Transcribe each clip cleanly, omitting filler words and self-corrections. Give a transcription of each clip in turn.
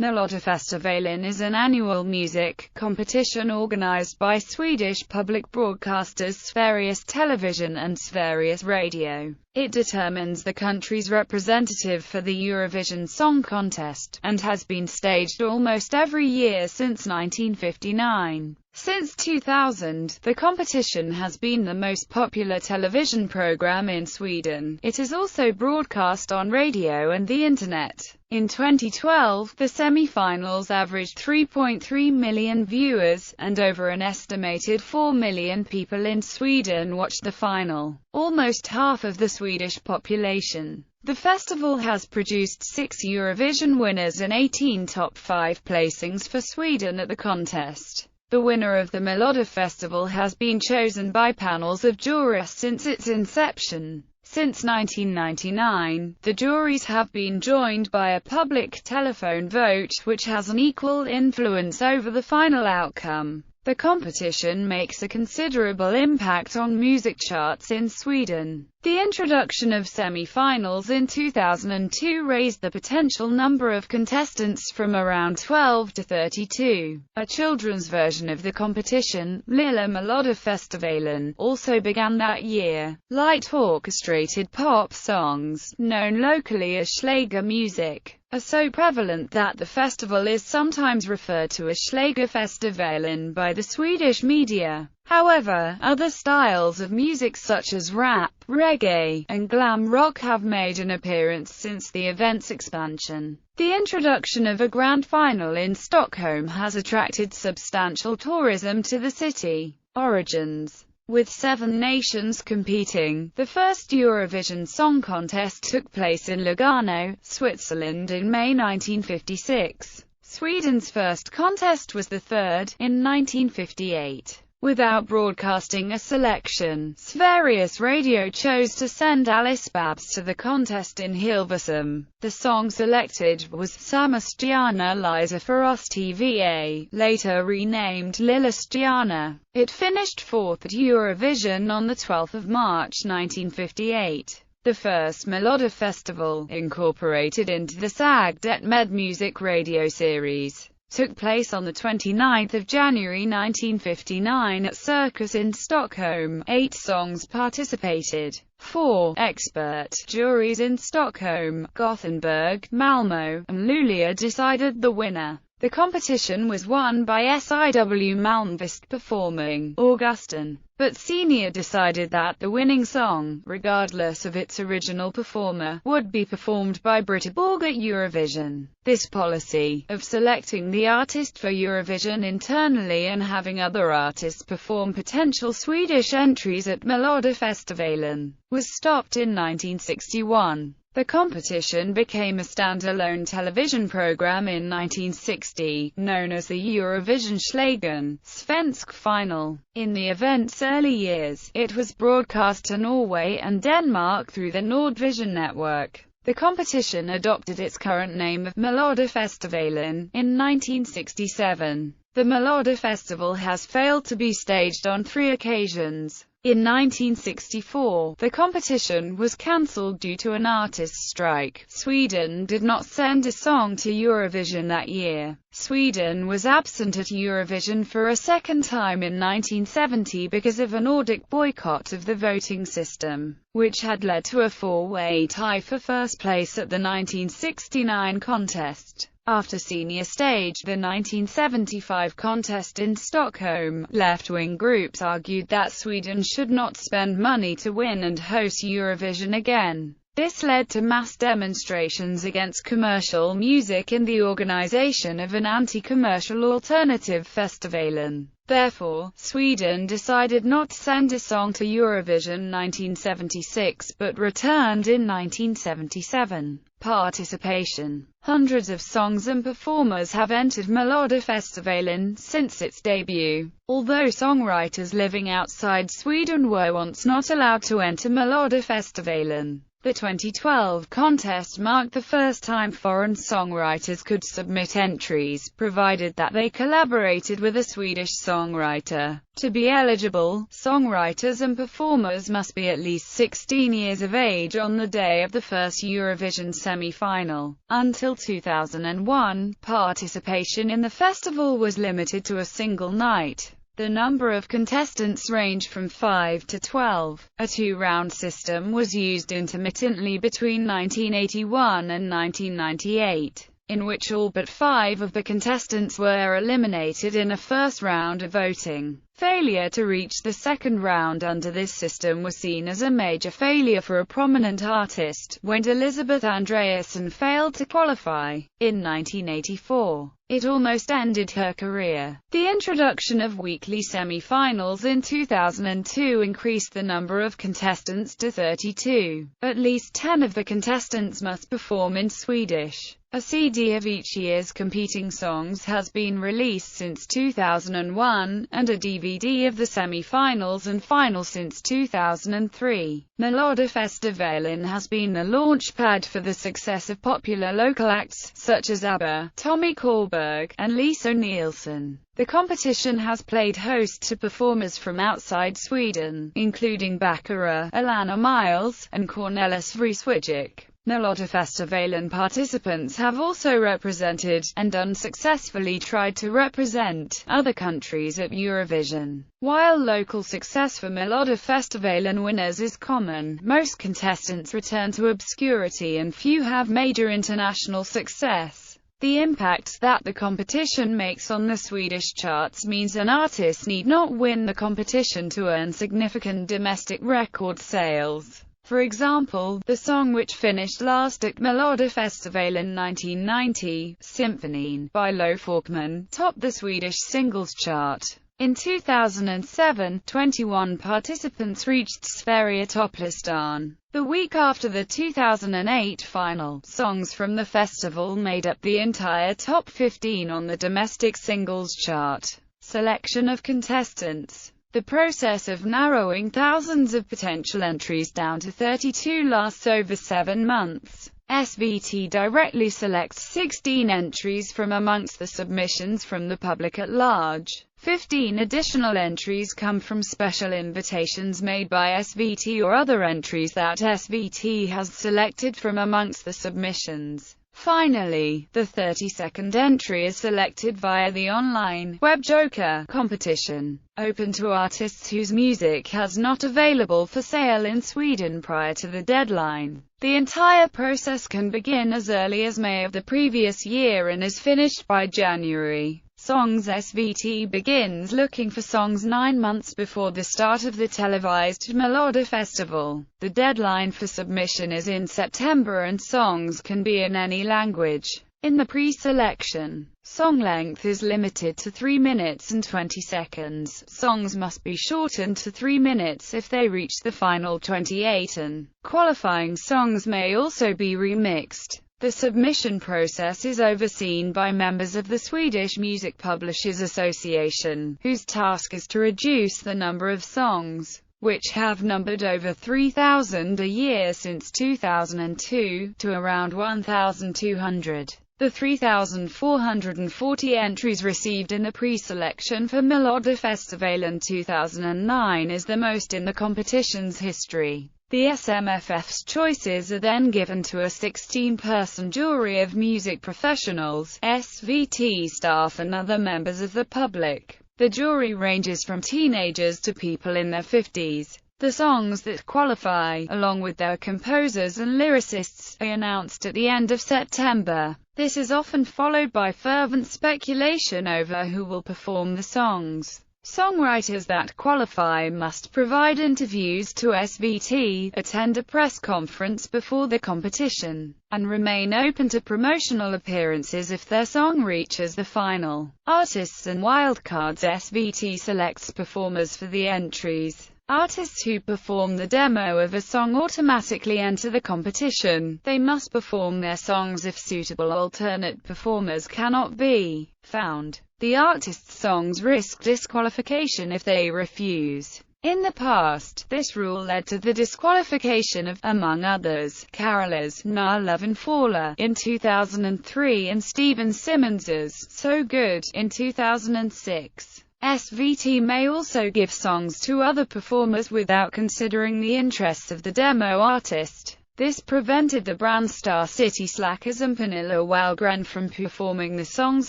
Melodifestivalen is an annual music competition organized by Swedish public broadcasters Sveriges Television and Sveriges Radio. It determines the country's representative for the Eurovision Song Contest, and has been staged almost every year since 1959. Since 2000, the competition has been the most popular television program in Sweden. It is also broadcast on radio and the internet. In 2012, the semi-finals averaged 3.3 million viewers, and over an estimated 4 million people in Sweden watched the final, almost half of the Swedish population. The festival has produced 6 Eurovision winners and 18 top 5 placings for Sweden at the contest. The winner of the Melodifestivalen has been chosen by panels of juries since its inception. Since 1999, the juries have been joined by a public telephone vote, which has an equal influence over the final outcome. The competition makes a considerable impact on music charts in Sweden. The introduction of semi-finals in 2002 raised the potential number of contestants from around 12 to 32. A children's version of the competition, Lilla Melodifestivalen, also began that year. Light orchestrated pop songs, known locally as Schlager music, are so prevalent that the festival is sometimes referred to as Schlagerfestivalen by the Swedish media. However, other styles of music such as rap, reggae, and glam rock have made an appearance since the event's expansion. The introduction of a grand final in Stockholm has attracted substantial tourism to the city. Origins. With 7 nations competing, the first Eurovision Song Contest took place in Lugano, Switzerland in May 1956. Sweden's first contest was the third, in 1958. Without broadcasting a selection, Sveriges Radio chose to send Alice Babs to the contest in Hilversum. The song selected was Samma Stjärna Lyser för oss TVA, later renamed Lilla Stjärna. It finished 4th at Eurovision on 12 March 1958. The first Melodifestival, incorporated into the SAG det Med Music radio series, took place on 29 January 1959 at Circus in Stockholm. 8 songs participated. 4 expert juries in Stockholm, Gothenburg, Malmö, and Luleå decided the winner. The competition was won by SIW Malmvist performing Augustin, but Senior decided that the winning song, regardless of its original performer, would be performed by Britta Borg at Eurovision. This policy, of selecting the artist for Eurovision internally and having other artists perform potential Swedish entries at Melodifestivalen, was stopped in 1961. The competition became a standalone television program in 1960, known as the Eurovision Schlagen Svensk Final. In the event's early years, it was broadcast to Norway and Denmark through the Nordvision network. The competition adopted its current name of Melodifestivalen in 1967. The Melodifestival has failed to be staged on 3 occasions. In 1964, the competition was cancelled due to an artists' strike. Sweden did not send a song to Eurovision that year. Sweden was absent at Eurovision for a second time in 1970 because of a Nordic boycott of the voting system, which had led to a 4-way tie for first place at the 1969 contest. After Senior staged the 1975 contest in Stockholm, left-wing groups argued that Sweden should not spend money to win and host Eurovision again. This led to mass demonstrations against commercial music and the organization of an anti-commercial alternative festivalen. Therefore, Sweden decided not to send a song to Eurovision 1976 but returned in 1977. Participation. Hundreds of songs and performers have entered Melodifestivalen since its debut. Although songwriters living outside Sweden were once not allowed to enter Melodifestivalen, The 2012 contest marked the first time foreign songwriters could submit entries, provided that they collaborated with a Swedish songwriter. To be eligible, songwriters and performers must be at least 16 years of age on the day of the first Eurovision semi-final. Until 2001, participation in the festival was limited to a single night. The number of contestants ranged from 5 to 12. A two-round system was used intermittently between 1981 and 1998, in which all but 5 of the contestants were eliminated in a first round of voting. Failure to reach the second round under this system was seen as a major failure for a prominent artist, when Elisabeth Andreasson failed to qualify. In 1984, it almost ended her career. The introduction of weekly semi-finals in 2002 increased the number of contestants to 32. At least 10 of the contestants must perform in Swedish. A CD of each year's competing songs has been released since 2001, and a DVD of the semi-finals and final since 2003. Melodifestivalen has been the launchpad for the success of popular local acts, such as ABBA, Tommy Körberg, and Lisa Nilsson. The competition has played host to performers from outside Sweden, including Baccara, Alana Miles, and Cornelis Vreeswijk. Melodifestivalen participants have also represented, and unsuccessfully tried to represent, other countries at Eurovision. While local success for Melodifestivalen winners is common, most contestants return to obscurity and few have major international success. The impact that the competition makes on the Swedish charts means an artist need not win the competition to earn significant domestic record sales. For example, the song which finished last at Melodifestivalen 1990, Symfonin, by Lo Folkman, topped the Swedish singles chart. In 2007, 21 participants reached Sverige-topplistan. The week after the 2008 final, songs from the festival made up the entire top 15 on the domestic singles chart. Selection of contestants. The process of narrowing thousands of potential entries down to 32 lasts over 7 months. SVT directly selects 16 entries from amongst the submissions from the public at large. 15 additional entries come from special invitations made by SVT or other entries that SVT has selected from amongst the submissions. Finally, the 32nd entry is selected via the online Web Joker competition, open to artists whose music has not available for sale in Sweden prior to the deadline. The entire process can begin as early as May of the previous year and is finished by January. Songs SVT begins looking for songs 9 months before the start of the televised Melodifestival. The deadline for submission is in September and songs can be in any language. In the pre-selection, song length is limited to 3 minutes and 20 seconds. Songs must be shortened to 3 minutes if they reach the final 28, and qualifying songs may also be remixed. The submission process is overseen by members of the Swedish Music Publishers Association, whose task is to reduce the number of songs, which have numbered over 3,000 a year since 2002, to around 1,200. The 3,440 entries received in the pre-selection for Melodifestivalen 2009 is the most in the competition's history. The SMFF's choices are then given to a 16-person jury of music professionals, SVT staff and other members of the public. The jury ranges from teenagers to people in their 50s. The songs that qualify, along with their composers and lyricists, are announced at the end of September. This is often followed by fervent speculation over who will perform the songs. Songwriters that qualify must provide interviews to SVT, attend a press conference before the competition, and remain open to promotional appearances if their song reaches the final. Artists and wildcards. SVT selects performers for the entries. Artists who perform the demo of a song automatically enter the competition. They must perform their songs if suitable alternate performers cannot be found. The artist's songs risk disqualification if they refuse. In the past, this rule led to the disqualification of, among others, Carola's "Na Love and Faller" in 2003 and Stephen Simmons's "So Good" in 2006. SVT may also give songs to other performers without considering the interests of the demo artist. This prevented the brand Star City Slackers and Pernilla Wahlgren from performing the songs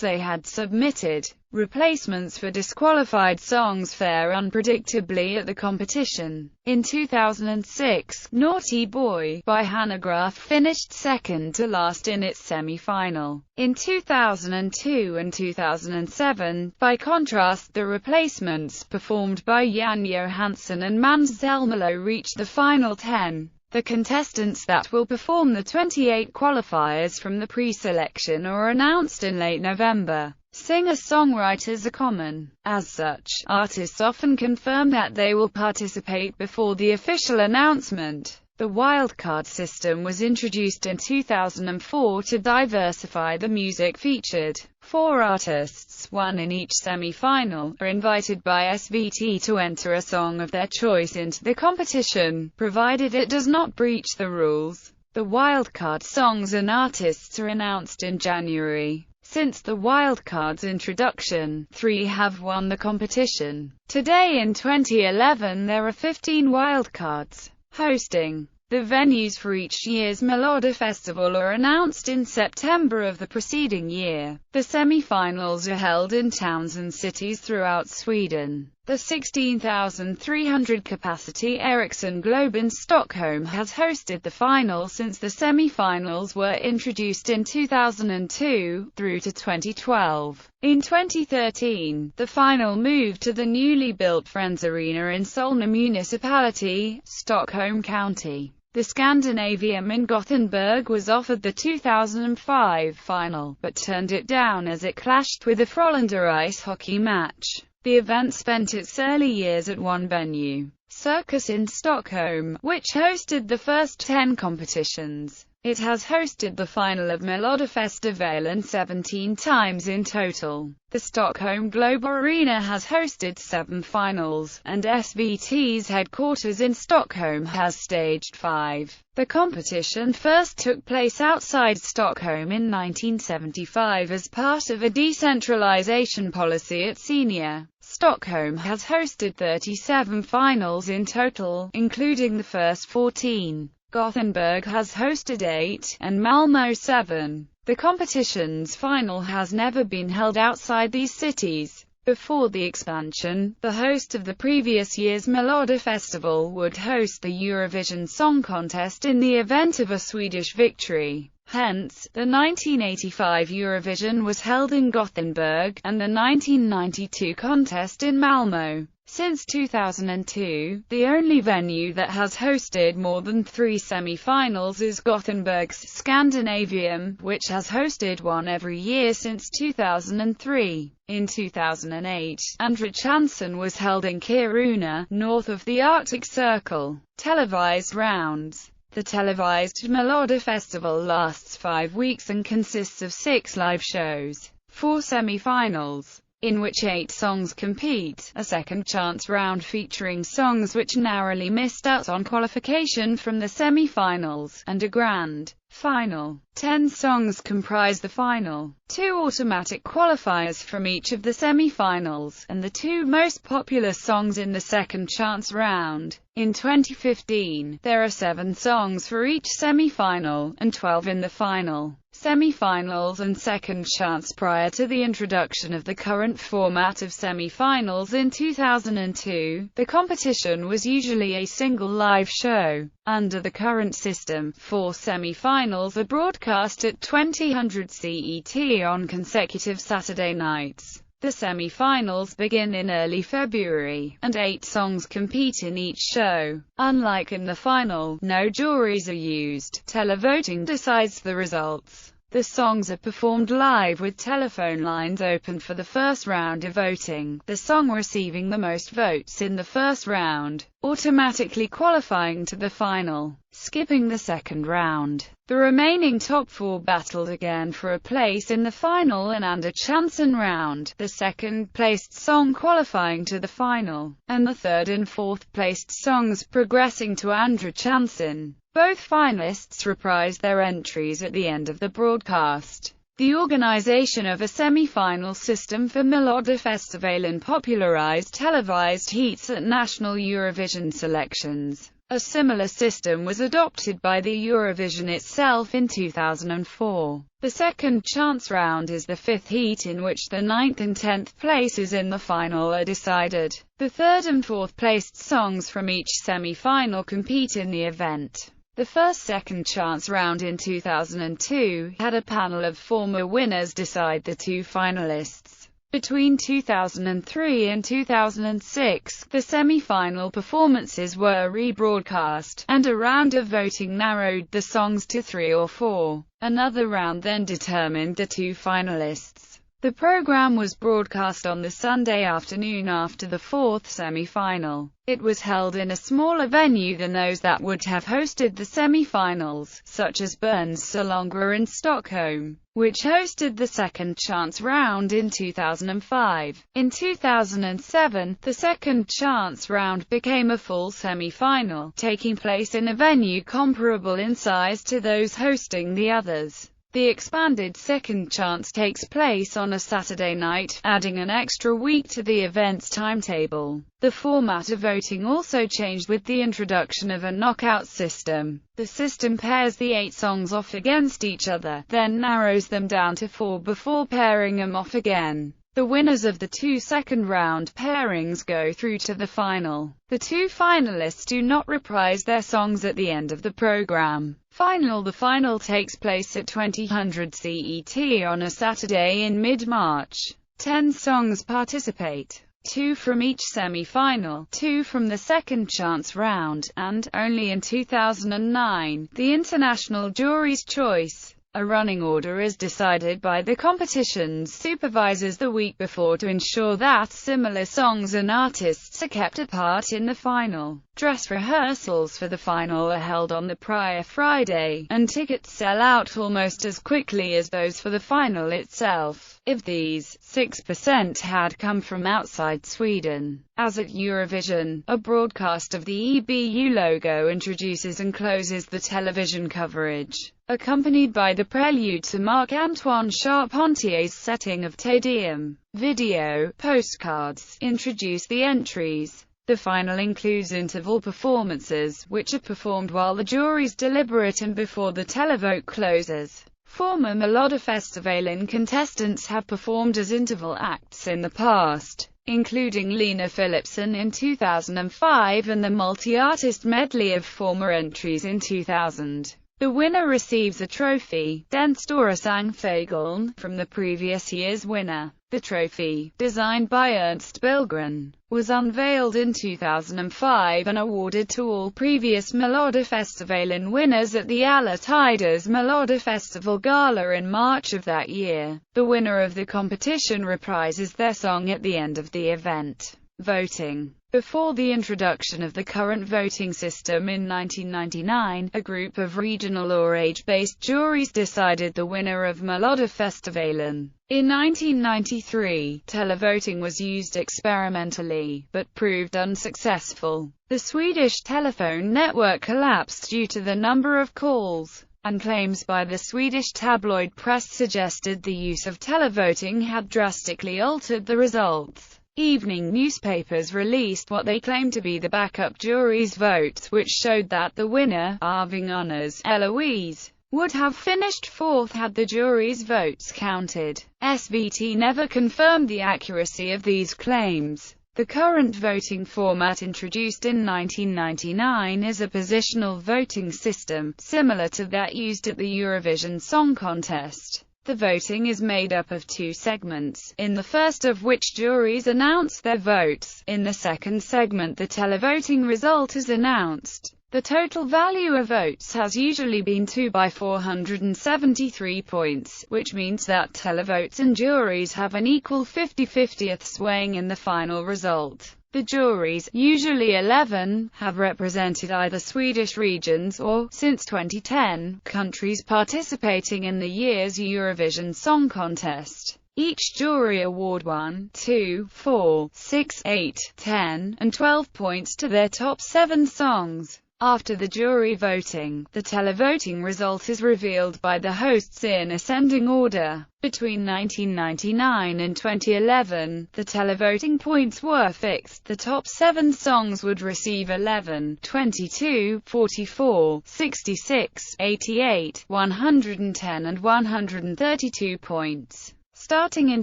they had submitted. Replacements for disqualified songs fare unpredictably at the competition. In 2006, "Naughty Boy" by Hannah Graf finished second to last in its semi-final. In 2002 and 2007, by contrast, the replacements performed by Jan Johansson and Mans Zelmerlo reached the final 10. The contestants that will perform the 28 qualifiers from the pre-selection are announced in late November. Singer-songwriters are common. As such, artists often confirm that they will participate before the official announcement. The wildcard system was introduced in 2004 to diversify the music featured. 4 artists, one in each semi-final, are invited by SVT to enter a song of their choice into the competition, provided it does not breach the rules. The wildcard songs and artists are announced in January. Since the wildcard's introduction, 3 have won the competition. Today in 2011 there are 15 wildcards. Hosting. The venues for each year's Melodifestival are announced in September of the preceding year. The semi-finals are held in towns and cities throughout Sweden. The 16,300 capacity Ericsson Globe in Stockholm has hosted the final since the semi-finals were introduced in 2002, through to 2012. In 2013, the final moved to the newly built Friends Arena in Solna Municipality, Stockholm County. The Scandinavium in Gothenburg was offered the 2005 final, but turned it down as it clashed with the Frölunda ice hockey match. The event spent its early years at one venue, Circus in Stockholm, which hosted the first 10 competitions. It has hosted the final of Melodifestivalen 17 times in total. The Stockholm Globe Arena has hosted 7 finals, and SVT's headquarters in Stockholm has staged 5. The competition first took place outside Stockholm in 1975 as part of a decentralization policy at Senior. Stockholm has hosted 37 finals in total, including the first 14. Gothenburg has hosted 8, and Malmö 7. The competition's final has never been held outside these cities. Before the expansion, the host of the previous year's Melodifestival would host the Eurovision Song Contest in the event of a Swedish victory. Hence, the 1985 Eurovision was held in Gothenburg, and the 1992 contest in Malmö. Since 2002, the only venue that has hosted more than 3 semi-finals is Gothenburg's Scandinavium, which has hosted one every year since 2003. In 2008, Andra Chansen was held in Kiruna, north of the Arctic Circle. Televised rounds. The televised Melodifestival lasts 5 weeks and consists of 6 live shows. 4 semi-finals, in which 8 songs compete, a second chance round featuring songs which narrowly missed out on qualification from the semi-finals, and a grand final. 10 songs comprise the final, 2 automatic qualifiers from each of the semi-finals, and the 2 most popular songs in the second chance round. In 2015, there are 7 songs for each semi-final, and 12 in the final. Semi-finals and second chance. Prior to the introduction of the current format of semi-finals in 2002, the competition was usually a single live show. Under the current system, 4 semi-finals are broadcast at 2000 CET on consecutive Saturday nights. The semi-finals begin in early February, and 8 songs compete in each show. Unlike in the final, no juries are used. Televoting decides the results. The songs are performed live with telephone lines open for the first round of voting, the song receiving the most votes in the first round, automatically qualifying to the final. skipping the second round. The remaining top four battled again for a place in the final and a Chanson round, the second-placed song qualifying to the final, and the third and fourth-placed songs progressing to Andra Chanson. Both finalists reprised their entries at the end of the broadcast. The organization of a semi-final system for Melodifestivalen popularized televised heats at national Eurovision selections. A similar system was adopted by the Eurovision itself in 2004. The second chance round is the fifth heat in which the 9th and 10th places in the final are decided. The third and fourth placed songs from each semi-final compete in the event. The first second chance round in 2002 had a panel of former winners decide the two finalists. Between 2003 and 2006, the semi-final performances were rebroadcast, and a round of voting narrowed the songs to 3 or 4. Another round then determined the two finalists. The program was broadcast on the Sunday afternoon after the fourth semi-final. It was held in a smaller venue than those that would have hosted the semi-finals, such as Bern's Salonga in Stockholm, which hosted the second chance round in 2005. In 2007, the second chance round became a full semi-final, taking place in a venue comparable in size to those hosting the others. The expanded second chance takes place on a Saturday night, adding an extra week to the event's timetable. The format of voting also changed with the introduction of a knockout system. The system pairs the 8 songs off against each other, then narrows them down to 4 before pairing them off again. The winners of the 2 second-round pairings go through to the final. The 2 finalists do not reprise their songs at the end of the program. The final takes place at 2000 CET on a Saturday in mid-March. 10 songs participate. 2 from each semi-final, 2 from the second chance round, and, only in 2009, the international jury's choice. A running order is decided by the competition's supervisors the week before to ensure that similar songs and artists are kept apart in the final. Dress rehearsals for the final are held on the prior Friday, and tickets sell out almost as quickly as those for the final itself. If these 6% had come from outside Sweden. As at Eurovision, a broadcast of the EBU logo introduces and closes the television coverage, accompanied by the prelude to Marc-Antoine Charpentier's setting of Te Deum. Video, postcards, introduce the entries. The final includes interval performances, which are performed while the juries deliberate and before the televote closes. Former Melodifestivalen contestants have performed as interval acts in the past, including Lena Philipsson in 2005 and the multi-artist medley of former entries in 2000. The winner receives a trophy, Den Stora Sangfegeln, from the previous year's winner. The trophy, designed by Ernst Billgren, was unveiled in 2005 and awarded to all previous Melodifestivalen winners at the Alla Tiders Melodifestival Gala in March of that year. The winner of the competition reprises their song at the end of the event. Voting. Before the introduction of the current voting system in 1999, a group of regional or age-based juries decided the winner of Melodifestivalen. In 1993, televoting was used experimentally, but proved unsuccessful. The Swedish telephone network collapsed due to the number of calls, and claims by the Swedish tabloid press suggested the use of televoting had drastically altered the results. Evening newspapers released what they claimed to be the backup jury's votes, which showed that the winner, Arvingarnas, Eloise, would have finished fourth had the jury's votes counted. SVT never confirmed the accuracy of these claims. The current voting format introduced in 1999 is a positional voting system, similar to that used at the Eurovision Song Contest. The voting is made up of 2 segments, in the first of which juries announce their votes. In the second segment the televoting result is announced. The total value of votes has usually been 2 by 473 points, which means that televotes and juries have an equal 50-50th swaying in the final result. The juries, usually 11, have represented either Swedish regions or, since 2010, countries participating in the year's Eurovision Song Contest. Each jury award 1, 2, 4, 6, 8, 10, and 12 points to their top 7 songs. After the jury voting, the televoting result is revealed by the hosts in ascending order. Between 1999 and 2011, the televoting points were fixed. The top 7 songs would receive 11, 22, 44, 66, 88, 110 and 132 points. Starting in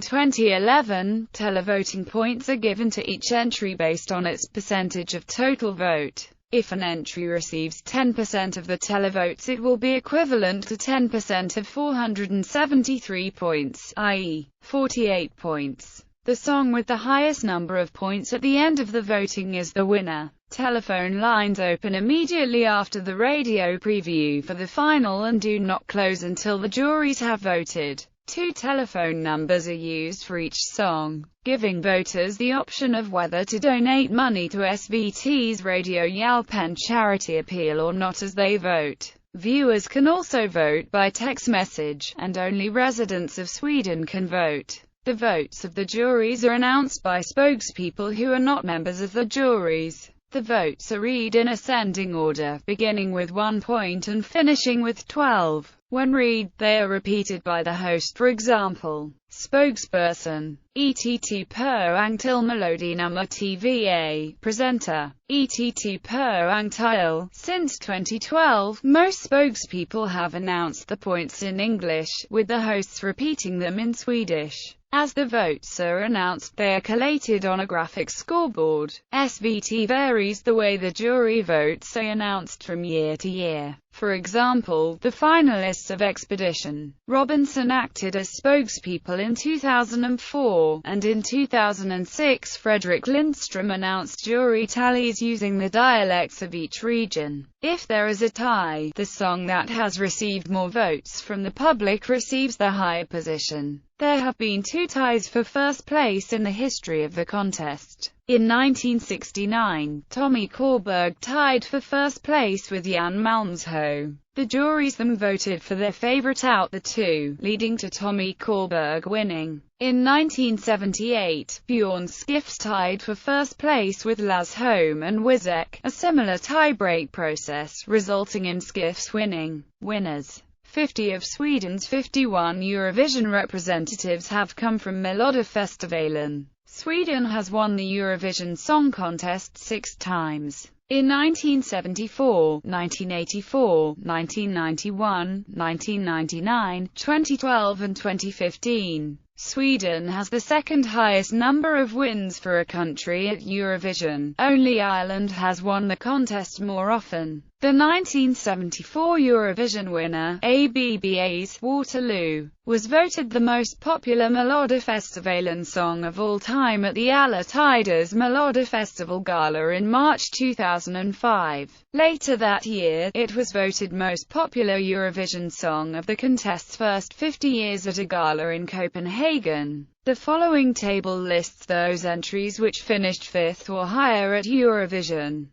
2011, televoting points are given to each entry based on its percentage of total vote. If an entry receives 10% of the televotes, it will be equivalent to 10% of 473 points, i.e., 48 points. The song with the highest number of points at the end of the voting is the winner. Telephone lines open immediately after the radio preview for the final and do not close until the juries have voted. 2 telephone numbers are used for each song, giving voters the option of whether to donate money to SVT's Radio Hjälpen charity appeal or not as they vote. Viewers can also vote by text message, and only residents of Sweden can vote. The votes of the juries are announced by spokespeople who are not members of the juries. The votes are read in ascending order, beginning with 1 point and finishing with 12. When read, they are repeated by the host. For example, spokesperson, ETT per ang till Melody nummer TVA, presenter, ETT per ang till. Since 2012, most spokespeople have announced the points in English, with the hosts repeating them in Swedish. As the votes are announced, they are collated on a graphic scoreboard. SVT varies the way the jury votes are announced from year to year. For example, the finalists of Expedition Robinson acted as spokespeople in 2004, and in 2006 Fredrik Lindström announced jury tallies using the dialects of each region. If there is a tie, the song that has received more votes from the public receives the higher position. There have been 2 ties for first place in the history of the contest. In 1969, Tommy Körberg tied for first place with Jan Malmsho. The juries then voted for their favorite out the 2, leading to Tommy Körberg winning. In 1978, Björn Skifs tied for first place with Lars Holm and Wizek, a similar tie-break process, resulting in Skifs winning. Winners. 50 of Sweden's 51 Eurovision representatives have come from Melodifestivalen. Sweden has won the Eurovision Song Contest 6 times. In 1974, 1984, 1991, 1999, 2012 and 2015. Sweden has the second highest number of wins for a country at Eurovision. Only Ireland has won the contest more often. The 1974 Eurovision winner, ABBA's Waterloo, was voted the most popular Melodifestivalen song of all time at the Alla Tiders Melodifestival Gala in March 2005. Later that year, it was voted most popular Eurovision song of the contest's first 50 years at a gala in Copenhagen. The following table lists those entries which finished 5th or higher at Eurovision.